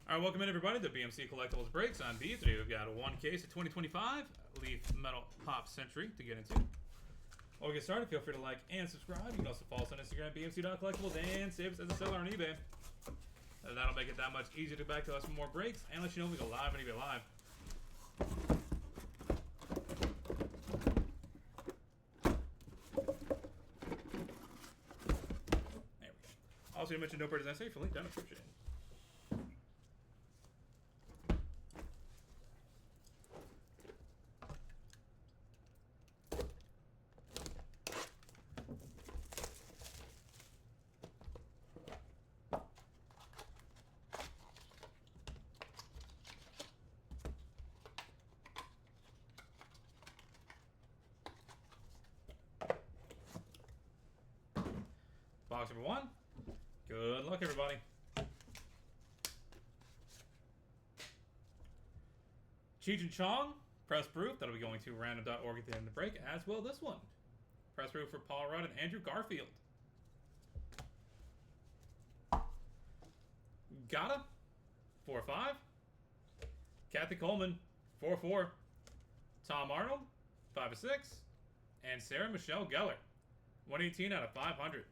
All right, welcome in everybody to BMC Collectibles Breaks on B. Today we've got one case of 2025 Leaf Metal Pop Century to get into. While we get started, feel free to like and subscribe. You can also follow us on Instagram, bmc.collectibles, and save us as a seller on eBay. That'll make it that much easier to get back to us for more breaks and let you know when we go live on eBay Live. There we go. Also, you mentioned no purchase necessary for link down in the description. Box number one. Good luck, everybody. Cheech and Chong, press proof. That'll be going to random.org at the end of the break, as well this one. Press proof for Paul Rudd and Andrew Garfield. Gotta, 4-5. Kathy Coleman, 4-4. Tom Arnold, 5-6. And Sarah Michelle Gellar, 118 out of 500.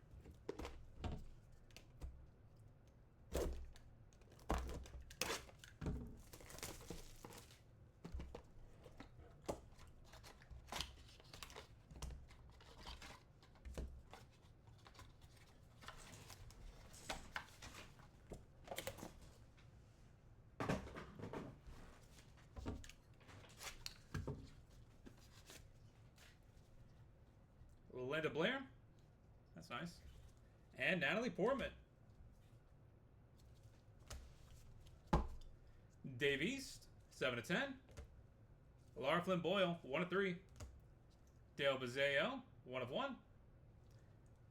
Linda Blair, that's nice. And Natalie Portman. Dave East, 7-10. Lara Flynn Boyle, 1-3. Dale Bazeo, 1-1.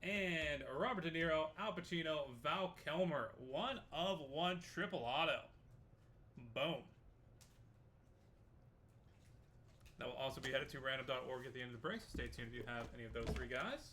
And Robert De Niro, Al Pacino, Val Kilmer, 1-of-1 triple auto. Boom. That will also be headed to random.org at the end of the break, so stay tuned if you have any of those three guys.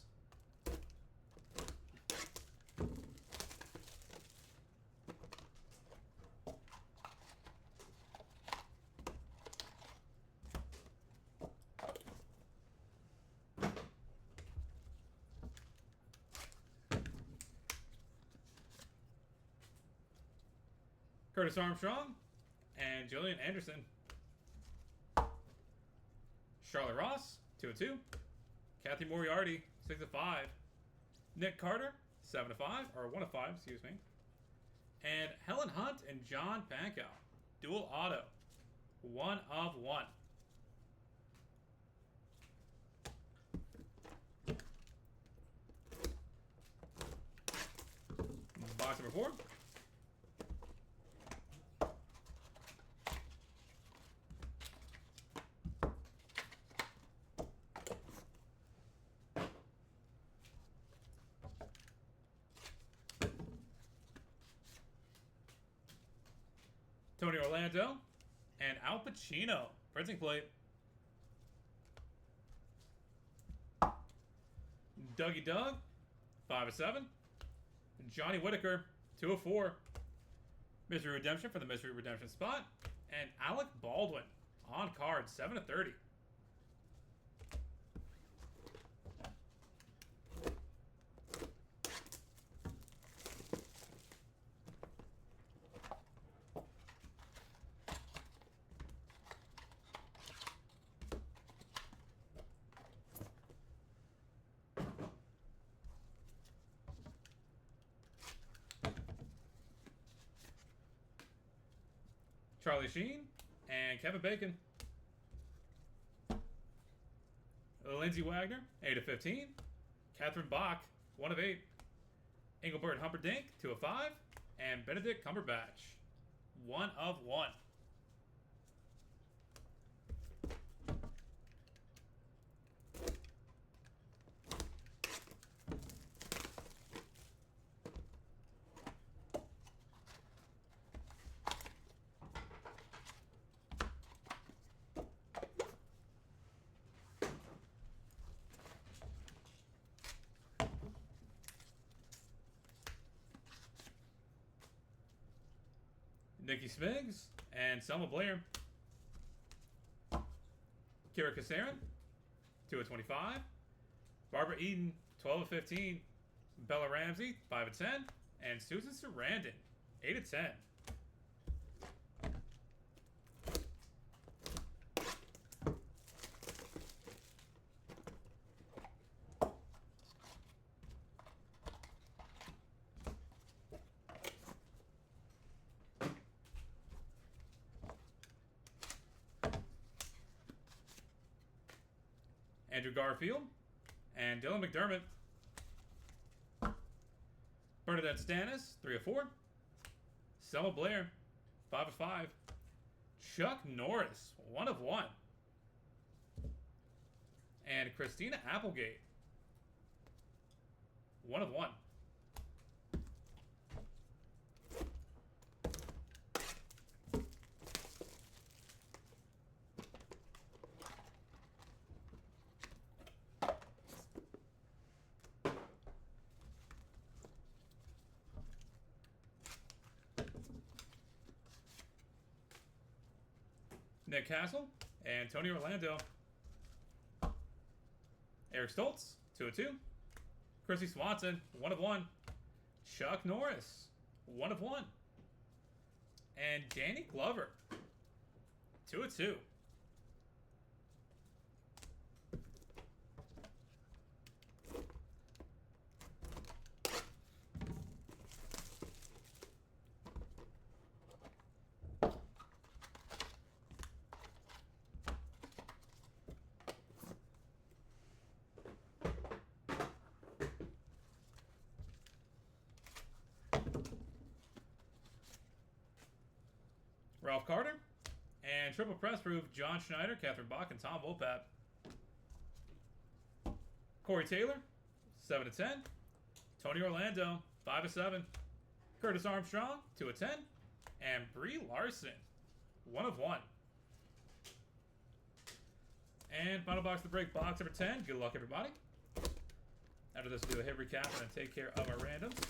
Curtis Armstrong and Julian Anderson. Charlotte Ross, 2-2. Kathy Moriarty, 6-5. Nick Carter, 7-5, or 1-5, excuse me. And Helen Hunt and John Pankow, dual auto, 1-of-1. Box number 4. Tony Orlando and Al Pacino, printing plate. Dougie Doug, 5-7. Johnny Whitaker, 2-4. Mystery Redemption for the Mystery Redemption spot. And Alec Baldwin on card, 7-30. Charlie Sheen and Kevin Bacon. Lindsay Wagner, 8-15. Catherine Bach, 1-8. Engelbert Humperdinck, 2-5. And Benedict Cumberbatch, 1-of-1. Nikki Smiggs, and Selma Blair. Kira Kasarin, 2/25. Barbara Eden, 12/15. Bella Ramsey, 5/10. And Susan Sarandon, 8/10. Andrew Garfield, and Dylan McDermott. Bernadette Stannis, 3/4. Selma Blair, 5/5. Chuck Norris, 1/1. And Christina Applegate, 1/1. Nick Castle and Tony Orlando. Eric Stoltz, 2/2. Chrissy Swanson, 1/1. Chuck Norris, 1/1. And Danny Glover, 2/2. Ralph Carter, and triple press proof John Schneider, Catherine Bach, and Tom Wopat. Corey Taylor, 7/10. Tony Orlando, 5/7. Curtis Armstrong, 2/10. And Brie Larson, 1/1. And final box to break, box number 10. Good luck, everybody. After this, we'll do a hit recap and then take care of our randoms.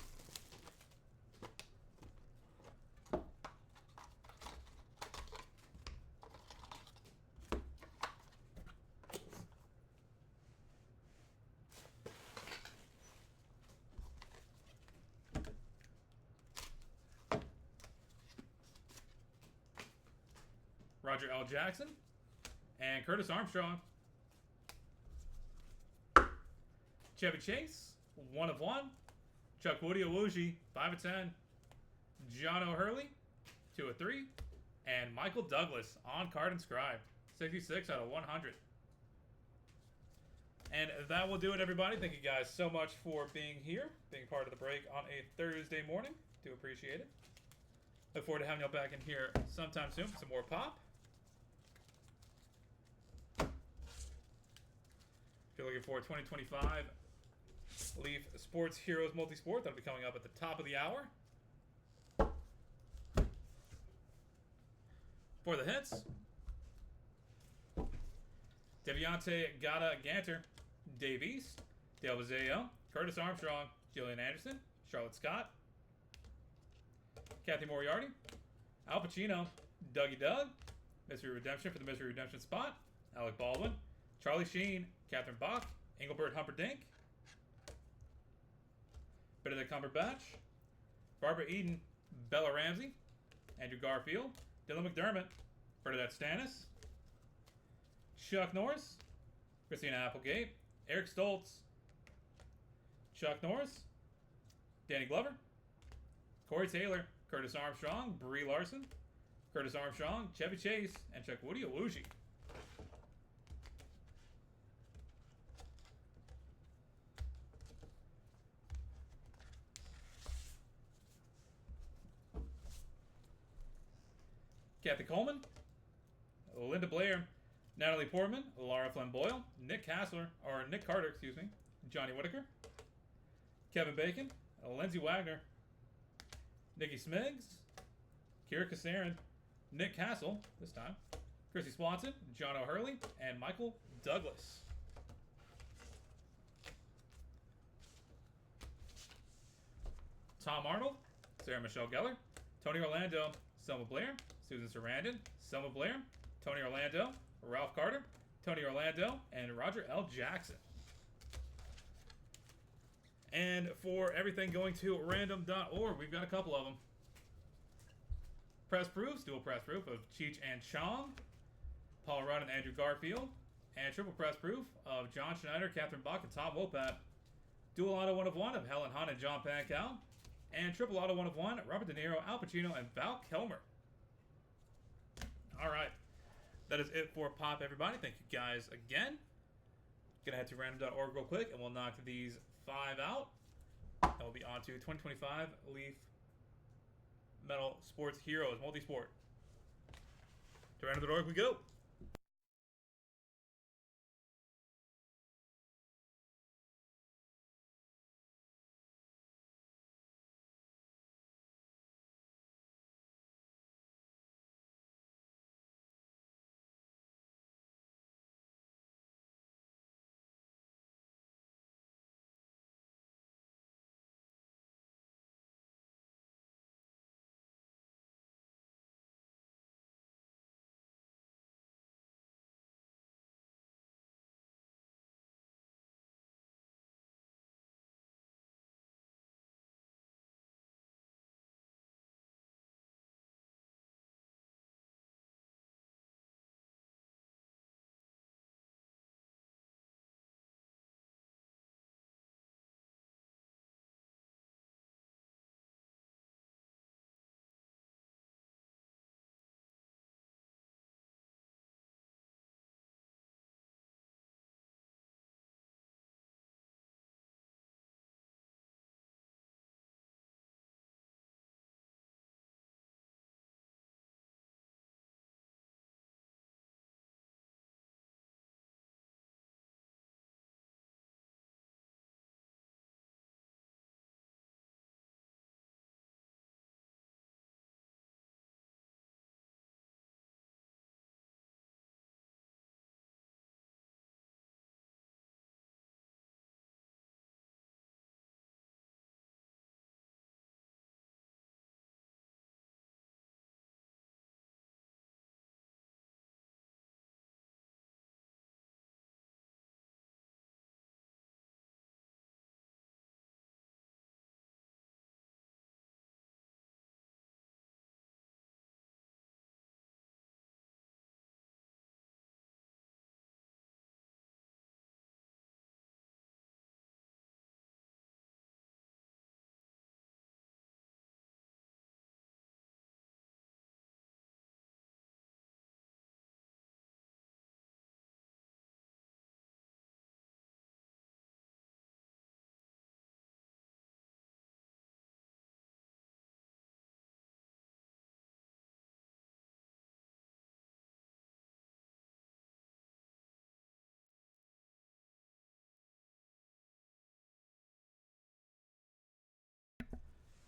Roger L. Jackson, and Curtis Armstrong. Chevy Chase, 1/1. Chuck Woody Owuji, 5/10. John O'Hurley, 2/3. And Michael Douglas on card inscribed, 66/100. And that will do it, everybody. Thank you guys so much for being here, being part of the break on a Thursday morning. Do appreciate it. Look forward to having you all back in here sometime soon for some more pop. If you're looking for 2025 Leaf Sports Heroes Multisport, that'll be coming up at the top of the hour. For the hits, Deviante Gata-Ganter, Dave East, Dale Bazeo, Curtis Armstrong, Jillian Anderson, Charlotte Scott, Kathy Moriarty, Al Pacino, Dougie Doug, Mystery Redemption for the Mystery Redemption spot, Alec Baldwin, Charlie Sheen, Catherine Bach, Engelbert Humperdinck, Benedict Cumberbatch, Barbara Eden, Bella Ramsey, Andrew Garfield, Dylan McDermott, Bernadette Stannis, Chuck Norris, Christina Applegate, Eric Stoltz, Chuck Norris, Danny Glover, Corey Taylor, Curtis Armstrong, Brie Larson, Curtis Armstrong, Chevy Chase, and Chuck Woody Owuji. Kathy Coleman, Linda Blair, Natalie Portman, Laura Flynn Boyle, Nick Carter, excuse me, Johnny Whitaker, Kevin Bacon, Lindsay Wagner, Nikki Smiggs, Kira Kasarin, Nick Castle, this time, Chrissy Swanson, John O'Hurley, and Michael Douglas. Tom Arnold, Sarah Michelle Gellar, Tony Orlando, Selma Blair, Susan Sarandon, Selma Blair, Tony Orlando, Ralph Carter, Tony Orlando, and Roger L. Jackson. And for everything going to random.org, we've got a couple of them. Press proofs, dual press proof of Cheech and Chong, Paul Rudd and Andrew Garfield, and triple press proof of John Schneider, Catherine Bach, and Tom Wopat. Dual auto 1 of 1 of Helen Hunt and John Pankow, and triple auto 1 of 1, Robert De Niro, Al Pacino, and Val Kilmer. All right. That is it for Pop, everybody. Thank you guys again. Gonna head to random.org real quick, and we'll knock these 5 out. And we'll be on to 2025 Leaf Metal Sports Heroes Multi-Sport. To random.org we go.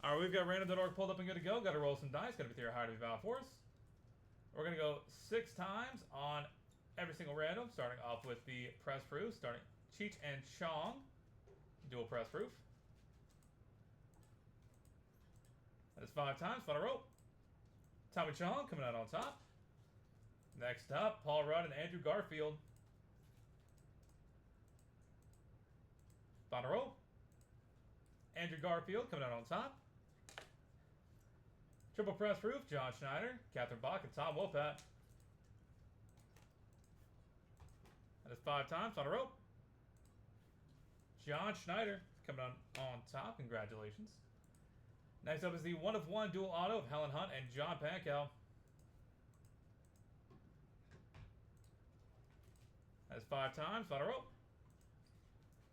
All right, we've got random.org pulled up and good to go. Got to roll some dice. Got to be through high to be Val Force. We're going to go 6 times on every single random, starting off with the press proof, starting Cheech and Chong, dual press proof. That is 5 times. Final roll. Tommy Chong coming out on top. Next up, Paul Rudd and Andrew Garfield. Final roll. Andrew Garfield coming out on top. Triple press proof, John Schneider, Catherine Bach, and Tom Wopat. That is 5 times. On a rope. John Schneider coming on top. Congratulations. Next up is the 1 of 1 dual auto of Helen Hunt and John Pankow. That is 5 times. On a rope.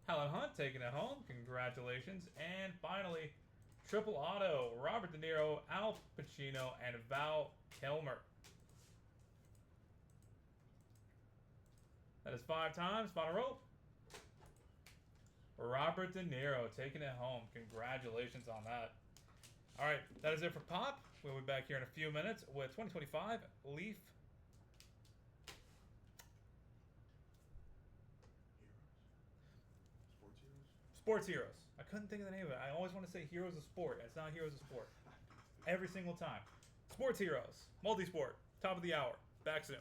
Helen Hunt taking it home. Congratulations. And finally, triple auto, Robert De Niro, Al Pacino, and Val Kilmer. That is 5 times. Final roll. Robert De Niro taking it home. Congratulations on that. All right, that is it for Pop. We'll be back here in a few minutes with 2025 Leaf Sports Heroes. I couldn't think of the name of it. I always want to say Heroes of Sport. It's not Heroes of Sport. every single time. Sports Heroes, Multisport, top of the hour. Back soon.